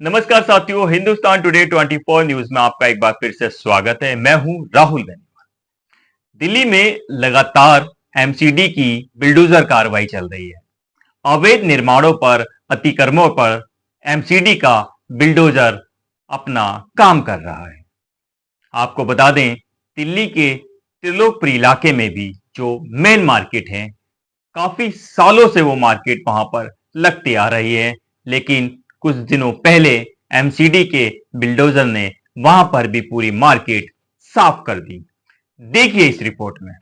नमस्कार साथियों, Hindustan today 24 news में आपका एक बार फिर से स्वागत है। मैं हूं राहुल बेनीवाल। दिल्ली में लगातार एमसीडी की बिल्डोजर कार्रवाई चल रही है। अवैध निर्माणों पर, अतिक्रमणों पर एमसीडी का बिल्डोजर अपना काम कर रहा है। आपको बता दें, दिल्ली के त्रिलोकपुरी इलाके में भी जो मेन मार्केट है, काफी सालों से वो मार्केट वहां पर लगती आ रही है, लेकिन कुछ दिनों पहले एमसीडी के बिल्डोजर ने वहां पर भी पूरी मार्केट साफ कर दी। देखिए इस रिपोर्ट में।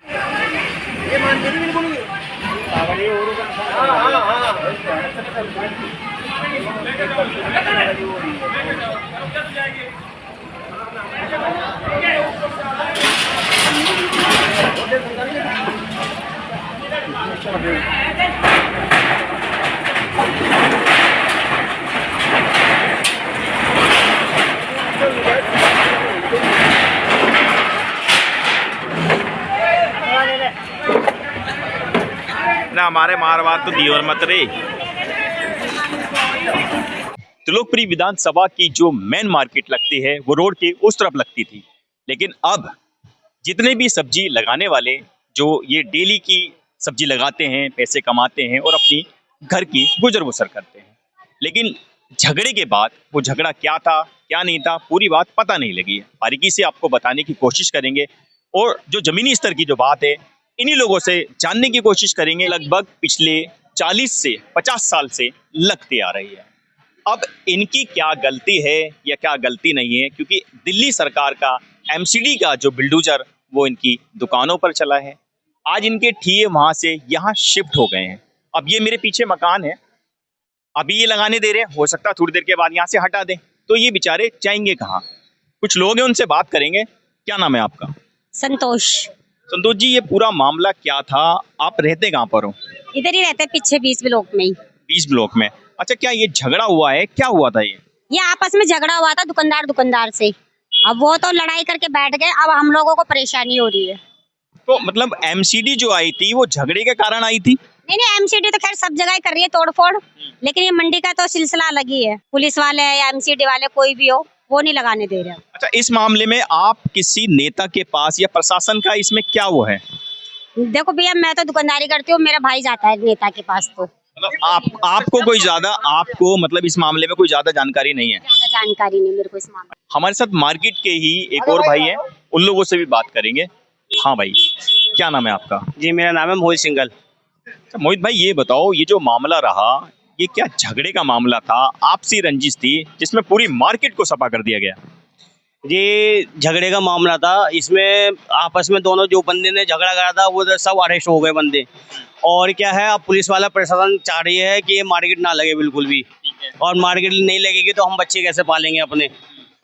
ना हमारे मारवाड़ तो दीवर मत रे। त्रिलोकपुरी विधानसभा की जो मेन मार्केट लगती है वो रोड के उस तरफ लगती थी, लेकिन अब जितने भी सब्जी लगाने वाले जो ये डेली की सब्जी लगाते हैं, पैसे कमाते हैं और अपनी घर की गुजर बसर करते हैं, लेकिन झगड़े के बाद वो झगड़ा क्या था क्या नहीं था पूरी बात पता नहीं लगी है। बारीकी से आपको बताने की कोशिश करेंगे और जो जमीनी स्तर की जो बात है इन्हीं लोगों से जानने की कोशिश करेंगे। लगभग पिछले 40 से 50 साल से लगती आ रही है। अब इनकी क्या गलती है या क्या गलती नहीं है, क्योंकि दिल्ली सरकार का एमसीडी का जो बिल्डोजर वो इनकी दुकानों पर चला है। आज इनके ठिये वहां से यहाँ शिफ्ट हो गए हैं। अब ये मेरे पीछे मकान है, अभी ये लगाने दे रहे हैं, हो सकता है थोड़ी देर के बाद यहाँ से हटा दें, तो ये बेचारे जाएंगे कहाँ। कुछ लोग हैं, उनसे बात करेंगे। क्या नाम है आपका? संतोष। संतोष जी, ये पूरा मामला क्या था? आप रहते कहाँ पर हो? इधर ही रहते, पीछे 20 ब्लॉक में ही। 20 ब्लॉक में? अच्छा, क्या ये झगड़ा हुआ है? क्या हुआ था ये आपस में झगड़ा हुआ था दुकानदार से। अब वो तो लड़ाई करके बैठ गए, अब हम लोगों को परेशानी हो रही है। तो मतलब एमसीडी जो आई थी वो झगड़े के कारण आई थी? नहीं, एमसीडी तो खैर सब जगह कर रही है तोड़फोड़, लेकिन ये मंडी का तो सिलसिला अलग ही है। पुलिस वाले या एमसीडी वाले कोई भी हो, वो नहीं लगाने दे रहे। अच्छा, इस मामले में आप किसी नेता के पास या प्रशासन का इसमें क्या वो है? देखो भैया, मैं तो दुकानदारी करती हूँ, मेरा भाई जाता है नेता के पास। तो मतलब आपको कोई ज्यादा, आपको मतलब इस मामले में कोई ज्यादा जानकारी नहीं है? ज्यादा जानकारी नहीं मेरे को इस मामले। हमारे साथ मार्केट के ही एक और भाई हैं, उन लोगों से भी बात करेंगे। हाँ भाई, क्या नाम है आपका? जी, मेरा नाम है मोहित सिंघल। अच्छा मोहित भाई, ये बताओ, ये जो मामला रहा ये क्या झगड़े का मामला था, आपसी रंजिश थी जिसमें पूरी मार्केट को सफा कर दिया गया? ये झगड़े का मामला था। इसमें आपस में दोनों जो बंदे ने झगड़ा करा था वो सब अरेस्ट हो गए बंदे। और क्या है, अब पुलिस वाला प्रशासन चाह रही है कि ये मार्केट ना लगे बिल्कुल भी, और मार्केट नहीं लगेगी तो हम बच्चे कैसे पालेंगे अपने।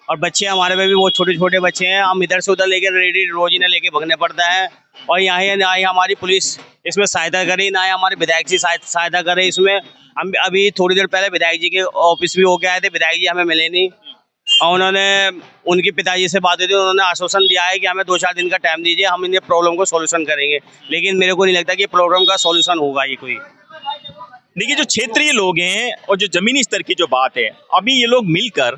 और बच्चे हमारे पे भी बहुत छोटे छोटे बच्चे हैं, हम इधर से उधर लेके रेडी रोजीने लेके भगने पड़ता है। और यहाँ ना ही हमारी पुलिस इसमें सहायता करे, ना ही हमारे विधायक जी सहायता करे इसमें। हम अभी थोड़ी देर पहले विधायक जी के ऑफिस भी होके आए थे, विधायक जी हमें मिले नहीं। और उन्होंने उनके पिताजी से बात हुई थी, उन्होंने आश्वासन दिया है कि हमें 2-4 दिन का टाइम दीजिए, हम इन प्रॉब्लम को सॉल्यूशन करेंगे। लेकिन मेरे को नहीं लगता कि प्रॉब्लम का सॉल्यूशन होगा ये कोई। देखिए, जो क्षेत्रीय लोग हैं और जो जमीनी स्तर की जो बात है, अभी ये लोग मिलकर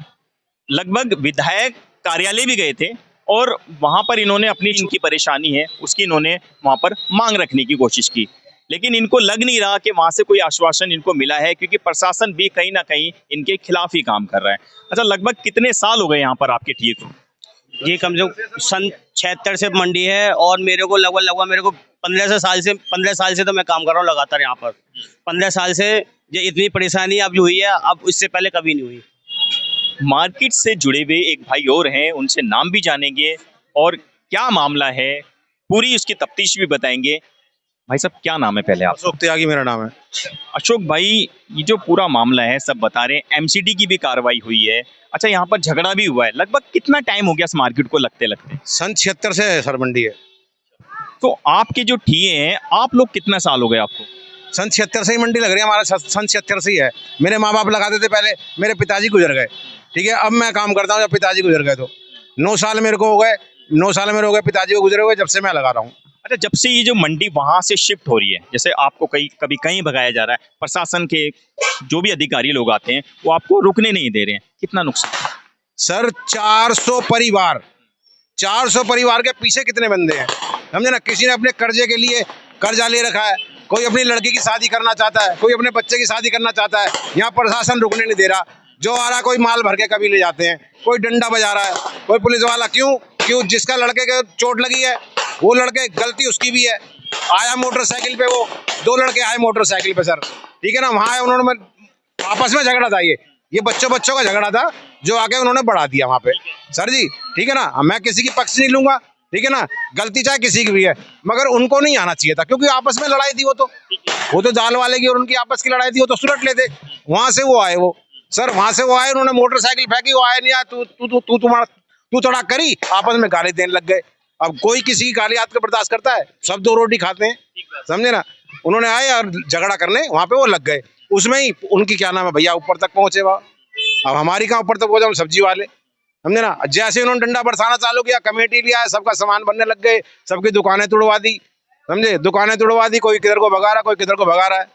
लगभग विधायक कार्यालय भी गए थे और वहां पर इन्होंने अपनी इनकी परेशानी है उसकी इन्होंने वहां पर मांग रखने की कोशिश की, लेकिन इनको लग नहीं रहा कि वहां से कोई आश्वासन इनको मिला है, क्योंकि प्रशासन भी कहीं ना कहीं इनके खिलाफ ही काम कर रहा है। अच्छा, लगभग कितने साल हो गए यहाँ पर आपके ठिए को? ये कम से कम सन 76 से मंडी है, और मेरे को लगभग मेरे को 15 साल से तो मैं काम कर रहा हूँ लगातार यहाँ पर। 15 साल से ये इतनी परेशानी अब हुई है, अब इससे पहले कभी नहीं हुई। मार्केट से जुड़े हुए एक भाई और हैं, उनसे नाम भी जानेंगे और क्या मामला है पूरी उसकी तफ्तीश भी बताएंगे। भाई साहब, क्या नाम है पहले आप? अशोक त्यागी मेरा नाम है। अशोक भाई, ये जो पूरा मामला है सब बता रहे हैं, एमसीडी की भी कार्रवाई हुई है। अच्छा, यहाँ पर झगड़ा भी हुआ है। लगभग कितना टाइम हो गया इस मार्केट को लगते लगते? सन 76 से सर मंडी है। तो आपके जो ठिए हैं, आप लोग कितना साल हो गए आपको? सन 76 से ही मंडी लग रही है हमारा, सन 76 से ही है। मेरे माँ बाप लगाते थे पहले, मेरे पिताजी गुजर गए, ठीक है। अब मैं काम करता हूँ, जब पिताजी गुजर गए तो 9 साल मेरे को हो गए, 9 साल मेरे हो गए पिताजी को गुजरे हुए, जब से मैं लगा रहा हूँ। अच्छा, जब से ये जो मंडी वहां से शिफ्ट हो रही है, जैसे आपको कभी कहीं भगाया जा रहा है, प्रशासन के जो भी अधिकारी लोग आते हैं वो आपको रुकने नहीं दे रहे हैं, कितना नुकसान? सर 400 परिवार के पीछे कितने बंदे हैं, समझे ना। किसी ने अपने कर्जे के लिए कर्जा ले रखा है, कोई अपनी लड़की की शादी करना चाहता है, कोई अपने बच्चे की शादी करना चाहता है, यहाँ प्रशासन रुकने नहीं दे रहा। जो आ रहा है कोई माल भर के कभी ले जाते हैं, कोई डंडा बजा रहा है, कोई पुलिस वाला। क्यों जिसका लड़के के चोट लगी है वो लड़के, गलती उसकी भी है। आया मोटरसाइकिल पे, वो 2 लड़के आए मोटरसाइकिल पे सर, ठीक है ना। वहाँ उन्होंने आपस में झगड़ा था, ये बच्चों का झगड़ा था जो आके उन्होंने बढ़ा दिया वहाँ पे सर जी, ठीक है ना। मैं किसी की पक्ष नहीं लूंगा, ठीक है ना, गलती चाहे किसी की भी है, मगर उनको नहीं आना चाहिए था, क्योंकि आपस में लड़ाई थी। वो तो दाल वाले की और उनकी आपस की लड़ाई थी, वो तो सुलट लेते। वहां से वो आए, वहां से वो आए, उन्होंने मोटरसाइकिल फेंकी, वो आए नहीं आया, तू तड़ा करी, आपस में गाली देने लग गए। अब कोई किसी की गाली हाथ के बर्दाश्त करता है, सब 2 रोटी खाते हैं, समझे ना। उन्होंने आए और झगड़ा करने वहां पे वो लग गए, उसमें ही उनकी क्या नाम है भैया ऊपर तक पहुंचे वहां। अब हमारी कहाँ ऊपर तक पहुंचा, हम सब्जी वाले, समझे ना। जैसे उन्होंने डंडा बरसाना चालू किया, कमेटी लिया, सबका सामान बनने लग गए, सबकी दुकानें तुड़वा दी, समझे। दुकानें तुड़वा दी, कोई किधर को भगा रहा, कोई किधर को भगा रहा है,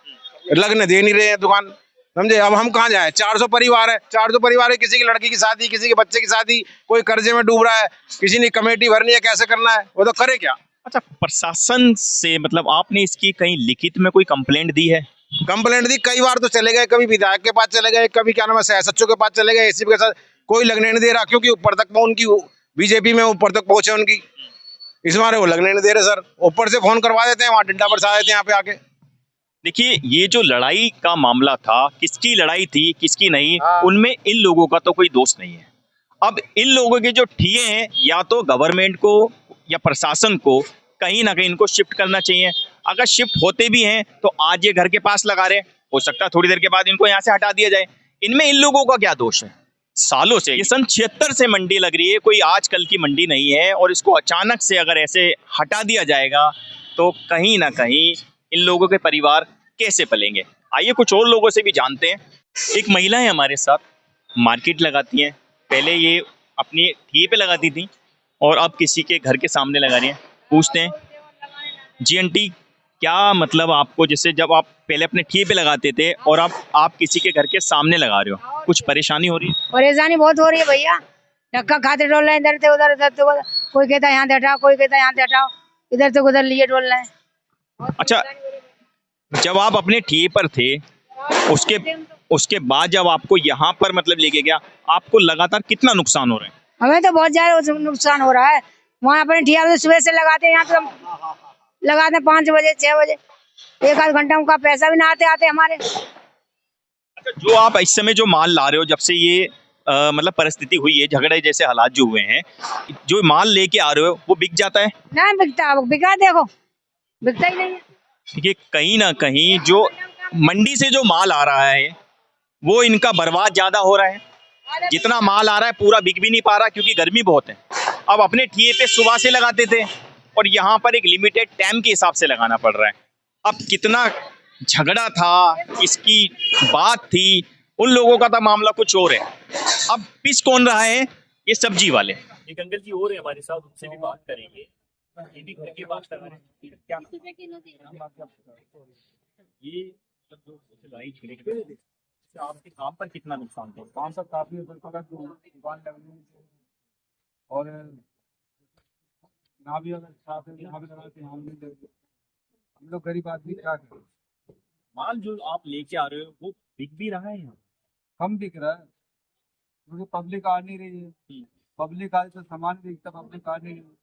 लगने दे नहीं रहे हैं दुकान, समझे। अब हम कहाँ जाए, 400 परिवार है, 400 परिवार है, किसी की लड़की की शादी, किसी के बच्चे की शादी, कोई कर्जे में डूब रहा है, किसी ने कमेटी भरनी है, कैसे करना है, वो तो करे क्या। अच्छा, प्रशासन से मतलब आपने इसकी कहीं लिखित में कोई कंप्लेंट दी है? कंप्लेंट दी, कई बार तो चले गए, कभी विधायक के पास चले गए, कभी क्या नाम है SHO के पास चले गए, एसीपी के साथ, कोई लगने नहीं दे रहा, क्योंकि ऊपर तक उनकी बीजेपी में ऊपर तक पहुंचे उनकी, इस मारे वो लगने नहीं दे रहे सर। ऊपर से फोन करवा देते हैं, वहाँ डंडा बरसा देते हैं यहाँ पे आके। देखिए, ये जो लड़ाई का मामला था, किसकी लड़ाई थी किसकी नहीं, हाँ। उनमें इन लोगों का तो कोई दोष नहीं है। अब इन लोगों के जो ठिए हैं, या तो गवर्नमेंट को या प्रशासन को कहीं ना कहीं इनको शिफ्ट करना चाहिए। अगर शिफ्ट होते भी हैं तो आज ये घर के पास लगा रहे, हो सकता है थोड़ी देर के बाद इनको यहाँ से हटा दिया जाए। इनमें इन लोगों का क्या दोष है? सालों से, ये सन 76 से मंडी लग रही है, कोई आजकल की मंडी नहीं है, और इसको अचानक से अगर ऐसे हटा दिया जाएगा तो कहीं ना कहीं इन लोगों के परिवार कैसे पलेंगे। आइए कुछ और लोगों से भी जानते हैं। एक महिला है हमारे साथ, मार्केट लगाती हैं, पहले ये अपनी ठिए पे लगाती थी और अब किसी के घर के सामने लगा रही हैं। पूछते हैं, जी आंटी, क्या मतलब आपको, जैसे जब आप पहले अपने ठिए पे लगाते थे और अब आप किसी के घर के सामने लगा रहे हो, कुछ परेशानी हो रही है? परेशानी बहुत हो रही है भैया, धक्का खाते डोल रहे हैं, इधर से उधर, इधर से उधर, कोई कहता है यहाँ से हटाओ, कोई कहता है यहाँ से हटाओ, इधर से उधर लिए डोल रहे हैं। अच्छा, जब आप अपने ठिए पर थे, उसके बाद जब आपको यहाँ पर मतलब लेके गया, आपको लगातार कितना नुकसान हो रहा है? हमें तो बहुत ज्यादा नुकसान हो रहा है। वहाँ अपने ठिया पे सुबह से लगाते हैं, यहाँ पे हम लगाते हैं 5 बजे 6 बजे, 1 आध घंटा उनका पैसा भी ना आते हमारे। अच्छा, जो आप इस समय जो माल ला रहे हो, जब से ये मतलब परिस्थिति हुई है, झगड़े जैसे हालात जो हुए हैं, जो माल लेके आ रहे हो वो बिक जाता है? ना बिकता, बिका देखो, बिकता ही नहीं है। देखिए, कहीं ना कहीं जो मंडी से जो माल आ रहा है वो इनका बर्बाद ज्यादा हो रहा है। जितना माल आ रहा है पूरा बिक भी नहीं पा रहा, क्योंकि गर्मी बहुत है। अब अपने ठिए पे सुबह से लगाते थे और यहाँ पर एक लिमिटेड टाइम के हिसाब से लगाना पड़ रहा है। अब कितना झगड़ा था, इसकी बात थी, उन लोगों का था मामला कुछ और है। अब पिस कौन रहा है? ये सब्जी वाले। एक अंकल जी और है हमारे साथ, उनसे भी बात करेंगे। ये भी घर के पास लगा रहे हैं, क्या ये जो लड़ाई छिड़ी गई, आपके काम पर कितना नुकसान था? काम पर काफी दुकान लगनी और ना भी अगर साथ में यहाँ भी लगाते हम भी देंगे। हम लोग गरीब आदमी क्या करें। माल जो आप लेके आ रहे हो वो बिक भी रहा है यहाँ? कम बिक रहा है क्योंकि पब्लिक आ नहीं रही है। पब्लिक आए तो सामान बिकता, पब्लिक आ नहीं रही है।